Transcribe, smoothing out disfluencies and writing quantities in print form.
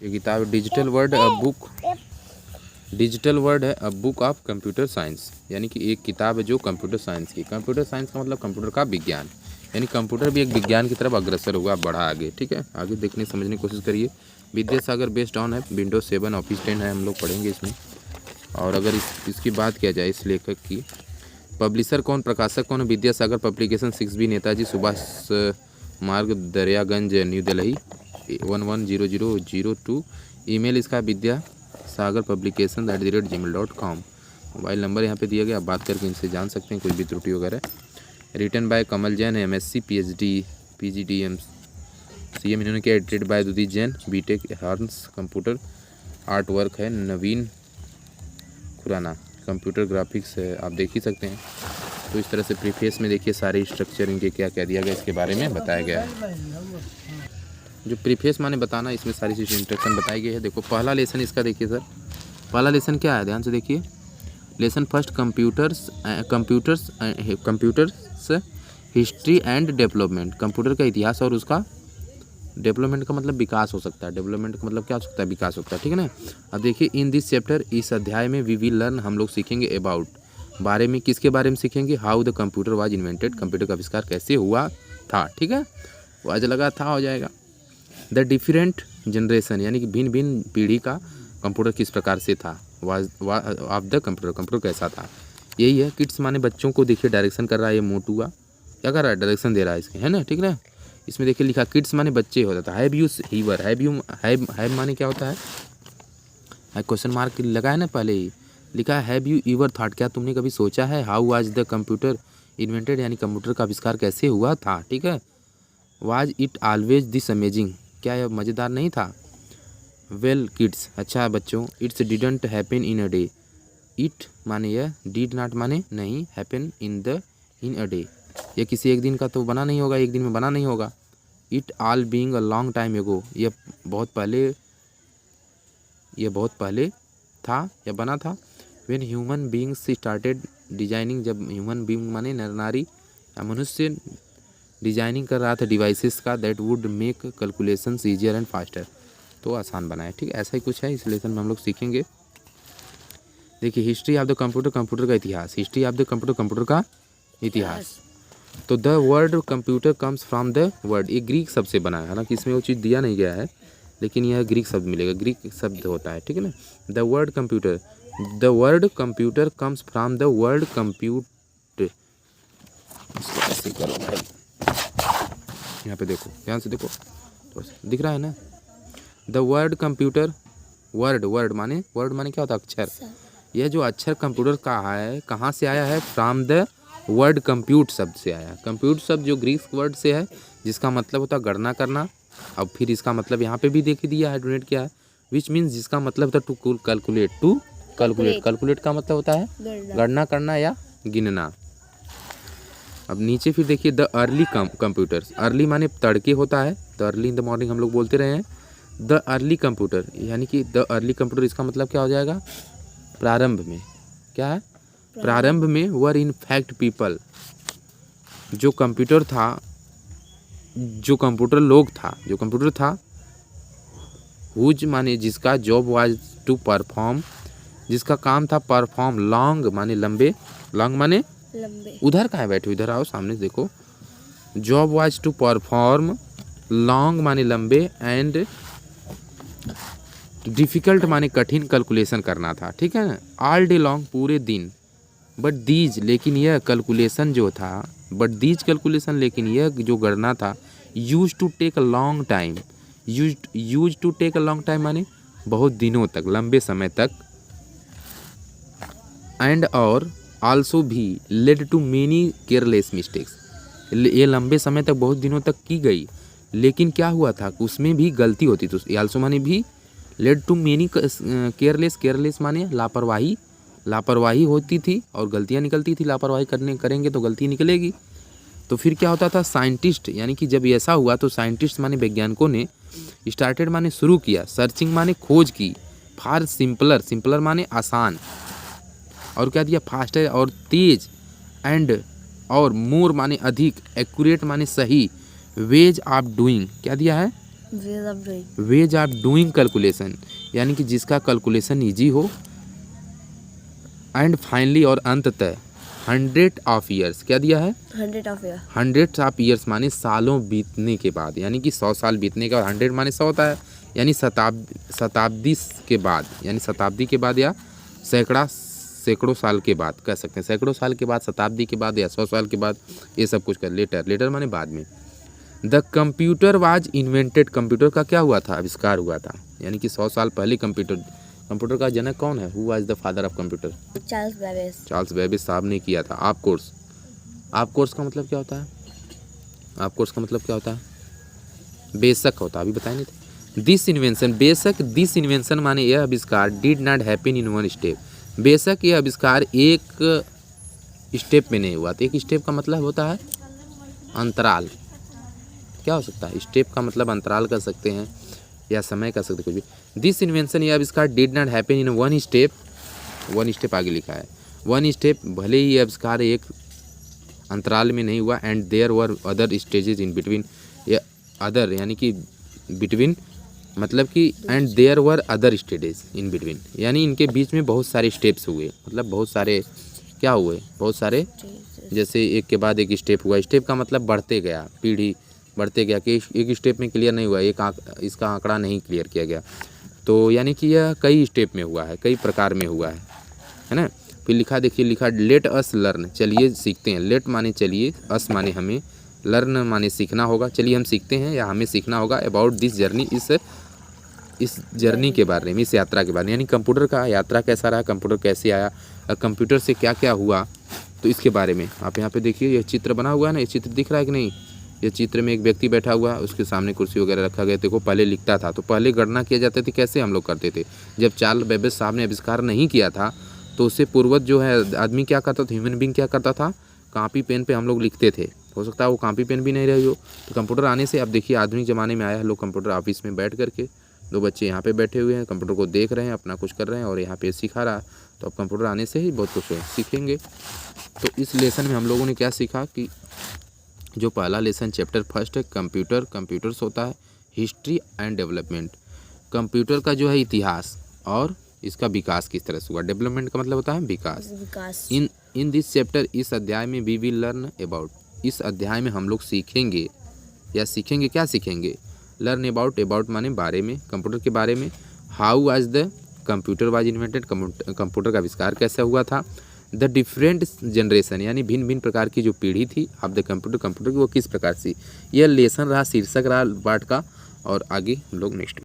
ये किताब digital word a book, digital word है a book of computer science, यानी कि एक किताब है जो कंप्यूटर साइंस की। कंप्यूटर साइंस का मतलब कंप्यूटर का विज्ञान, यानी कंप्यूटर भी एक विज्ञान की तरफ अग्रसर हुआ, बढ़ा आगे। ठीक है, आगे देखने समझने की कोशिश करिए। विद्यासागर बेस्ड ऑन है विंडोज 7 ऑफिस 10 है, हम लोग पढ़ेंगे इसमें। और अगर इसकी बात किया जाए इस लेखक की, पब्लिशर कौन, प्रकाशक कौन, विद्यासागर पब्लिकेशन 6B, नेताजी सुभाष मार्ग, दरियागंज, न्यू दिल्ली 110002। ईमेल इसका Vidyasagar publication @gmail.com। Mobile number यहाँ पे दिया गया, आप बात करके इनसे जान सकते हैं कोई भी त्रुटि वगैरह। Written by Kamal Jain, MSc PhD PGDM CM इन्होंने किया। Edited by Dudi Jain, BTech हॉर्न्स। कंप्यूटर आर्ट वर्क है नवीन खुराना। कंप्यूटर ग्राफिक्स है, आप देख ही सकते हैं। तो इस तरह से प्रीफेस में देखिए सारे स्ट्रक्चर इनके क्या क्या दिया गया इसके बारे में बताया गया है। जो प्रीफेस माने बताना, इसमें सारी चीज़ इंस्ट्रक्शन बताई गई है। देखो पहला लेसन इसका देखिए सर, पहला लेसन क्या है, ध्यान से देखिए। Lesson first, computers history and development. Computer का इतिहास और उसका डेवलपमेंट का मतलब विकास हो सकता है, डेवलपमेंट का मतलब क्या हो सकता है, विकास होता है। ठीक है ना। अब देखिए इन दिस चैप्टर, इस अध्याय में वी विल लर्न, हम लोग सीखेंगे अबाउट, बारे में, किसके बारे में सीखेंगे, how the computer was invented, computer का आविष्कार कैसे हुआ था। ठीक है, वाज लगा था हो जाएगा। द डिफरेंट जनरेशन, यानी कि भिन्न भिन्न पीढ़ी का कंप्यूटर किस प्रकार से था, was of the computer, computer कैसा था। यही है। किड्स माने बच्चों को, देखिए डायरेक्शन कर रहा है ये मोटुआ, क्या कर रहा है, डायरेक्शन दे रहा है इसके, है ना। ठीक है, इसमें देखिए लिखा किड्स माने बच्चे होता था। हैव यू हीवर, हैव माने क्या होता है, क्वेश्चन मार्क लगा है ना, पहले ही लिखा है हैव यू ईवर थॉट, क्या तुमने कभी सोचा है, how was the computer invented, यानी कंप्यूटर का आविष्कार कैसे हुआ था। ठीक है, was it always this amazing, क्या यह मज़ेदार नहीं था। वेल किड्स, अच्छा बच्चों, it's didn't happen in a day, it माने यह, डिड नॉट माने नहीं, हैपन इन अ डे, ये किसी एक दिन का तो बना नहीं होगा, एक दिन में बना नहीं होगा। It all being a long time एगो, ये बहुत पहले था या बना था। When human beings started designing, जब ह्यूमन बीइंग माने नर नारी या मनुष्य डिजाइनिंग कर रहा था डिवाइसेस का, that would make calculations easier and faster, तो आसान बनाए। ठीक, ऐसा ही कुछ है इस लेसन में हम लोग सीखेंगे। देखिए history of the computer, computer का इतिहास, history of the computer, computer का इतिहास। तो the word computer comes from the word, ये ग्रीक शब्द से बना है, हालांकि इसमें वो चीज़ दिया नहीं गया है, लेकिन यह ग्रीक शब्द मिलेगा, ग्रीक शब्द होता है। ठीक है ना। The word computer comes from the word compute, इसको ऐसे करो भाई, यहाँ पे देखो, ध्यान से देखो, तो दिख रहा है ना। द वर्ड कंप्यूटर, वर्ड माने क्या होता है, अक्षर। यह जो अक्षर कंप्यूटर का है, कहाँ से आया है, फ्रॉम द वर्ड कंप्यूट शब्द से आया। कंप्यूट शब्द जो ग्रीक वर्ड से है, जिसका मतलब होता है गणना करना। अब फिर इसका मतलब यहाँ पे भी देख दिया है, डोनेट किया है, विच मीन्स, जिसका मतलब होता है टू कैलकुलेट, कैलकुलेट का मतलब होता है गणना करना या गिनना। अब नीचे फिर देखिए द अर्ली कंप्यूटर्स, अर्ली माने तड़के होता है, the early in the morning हम लोग बोलते रहे हैं। द अर्ली कंप्यूटर, यानी कि द अर्ली कंप्यूटर, इसका मतलब क्या हो जाएगा, प्रारंभ में, क्या है, प्रारंभ में वर इन फैक्ट पीपल, जो कंप्यूटर था, हुज माने जिसका, जॉब वाज टू परफॉर्म, जिसका काम था, परफॉर्म, लॉन्ग माने लंबे, लॉन्ग माने लंबे, उधर कहाँ बैठे, इधर आओ सामने देखो, job was to perform, long माने लंबे, एंड डिफ़िकल्ट माने कठिन कैलकुलेशन करना था। ठीक है ना, ऑल डे लॉन्ग, पूरे दिन। बट दीज, लेकिन यह कैलकुलेशन जो था, लेकिन यह जो गणना था, use to take a long time, use to take a long time माने बहुत दिनों तक, लंबे समय तक। एंड और आल्सो भी led to many careless mistakes, ये लंबे समय तक, बहुत दिनों तक की गई, लेकिन क्या हुआ था, उसमें भी गलती होती थी। आल्सो माने भी, लेड टू मेनी केयरलेस माने लापरवाही होती थी और गलतियां निकलती थी, लापरवाही करेंगे तो गलती निकलेगी। तो फिर क्या होता था, साइंटिस्ट, यानी कि जब ऐसा हुआ तो साइंटिस्ट माने वैज्ञानिकों ने स्टार्टेड माने शुरू किया, सर्चिंग माने खोज की, फॉर सिंपलर माने आसान, और क्या दिया, फास्टर और तेज, एंड और मोर माने अधिक, एक्यूरेट माने सही, वेज ऑफ डूइंग, क्या दिया है, वेज ऑफ डूइंग कैलकुलेशन, यानी कि जिसका कैलकुलेशन ईजी हो। एंड फाइनली और अंततः 100 ऑफ ईयर्स, क्या दिया है 100 ऑफ ईयर्स माने सालों बीतने के बाद, यानी कि 100 साल बीतने के बाद, 100 माने 100 होता है, यानी शताब्दी के बाद, यानी शताब्दी के बाद या सैकड़ों साल के बाद कह सकते हैं, सैकड़ों साल के बाद, शताब्दी के बाद या 100 साल के बाद, ये सब कुछ कर लेटर माने बाद में। The computer was invented, computer का क्या हुआ था, आविष्कार हुआ था, यानी कि 100 साल पहले कंप्यूटर का जनक कौन है, who was the father of computer, Charles Babbage साहब ने किया था। आप कोर्स का मतलब क्या होता है, आप कोर्स का मतलब क्या होता है, बेशक होता है, अभी बताए नहीं थे। दिस इन्वेंशन, बेशक दिस इन्वेंशन माने यह आविष्कार did not happen in one step, बेशक यह आविष्कार एक स्टेप में नहीं हुआ। तो एक स्टेप का मतलब होता है अंतराल, क्या हो सकता है, स्टेप का मतलब अंतराल कर सकते हैं या समय कर सकते, कुछ भी। दिस इन्वेंशन यह आविष्कार did not happen in one step आगे लिखा है, वन स्टेप, भले ही यह आविष्कार एक अंतराल में नहीं हुआ। And there were other stages in between, या अदर यानी कि बिटवीन मतलब कि, and there were other stages in between, यानी इनके बीच में बहुत सारे स्टेप्स हुए, मतलब बहुत सारे क्या हुए, बहुत सारे, जैसे एक के बाद एक स्टेप हुआ। स्टेप का मतलब बढ़ते गया, पीढ़ी बढ़ते गया, कि एक स्टेप में क्लियर नहीं हुआ, इसका आंकड़ा नहीं क्लियर किया गया, तो यानी कि यह कई स्टेप में हुआ है, कई प्रकार में हुआ है ना। फिर लिखा, देखिए लिखा, लेट अस लर्न, चलिए सीखते हैं। लेट माने चलिए, अस माने हमें, लर्न माने सीखना होगा, चलिए हम सीखते हैं या हमें सीखना होगा। अबाउट दिस जर्नी, इस जर्नी के बारे में, इस यात्रा के बारे में, यानी कंप्यूटर का यात्रा कैसा रहा, कंप्यूटर कैसे आया, कंप्यूटर से क्या क्या हुआ, तो इसके बारे में। आप यहाँ पे देखिए, यह चित्र बना हुआ है ना, ये चित्र दिख रहा है कि नहीं, ये चित्र में एक व्यक्ति बैठा हुआ है, उसके सामने कुर्सी वगैरह रखा गया। देखो पहले लिखता था, तो पहले गणना किया जाती थी, कैसे हम लोग करते थे, जब चार्ल्स बेबेज साहब ने आविष्कार नहीं किया था, तो उससे पूर्वज जो है आदमी क्या करता था, ह्यूमन बींग क्या करता था, कॉपी पेन पे हम लोग लिखते थे। हो सकता है वो कॉपी पेन भी नहीं रही हो, तो कंप्यूटर आने से अब देखिए आधुनिक ज़माने में आया है, लोग कंप्यूटर ऑफिस में बैठ करके, दो बच्चे यहाँ पे बैठे हुए हैं, कंप्यूटर को देख रहे हैं, अपना कुछ कर रहे हैं, और यहाँ पे सिखा रहा है। तो अब कंप्यूटर आने से ही बहुत कुछ सीखेंगे। तो इस लेसन में हम लोगों ने क्या सीखा कि जो पहला लेसन चैप्टर फर्स्ट है, कंप्यूटर्स होता है, हिस्ट्री एंड डेवलपमेंट, कंप्यूटर का जो है इतिहास और इसका विकास किस तरह से हुआ। डेवलपमेंट का मतलब होता है विकास। इन दिस चैप्टर, इस अध्याय में वी विल लर्न अबाउट, इस अध्याय में हम लोग सीखेंगे, या सीखेंगे, क्या सीखेंगे, लर्न अबाउट माने बारे में, कंप्यूटर के बारे में। How was the computer was invented, computer का आविष्कार कैसे हुआ था। द डिफरेंट जनरेशन, यानी भिन्न भिन्न प्रकार की जो पीढ़ी थी ऑफ द कंप्यूटर की, वो किस प्रकार से। यह लेसन रहा, शीर्षक रहा पाठ का, और आगे हम लोग नेक्स्ट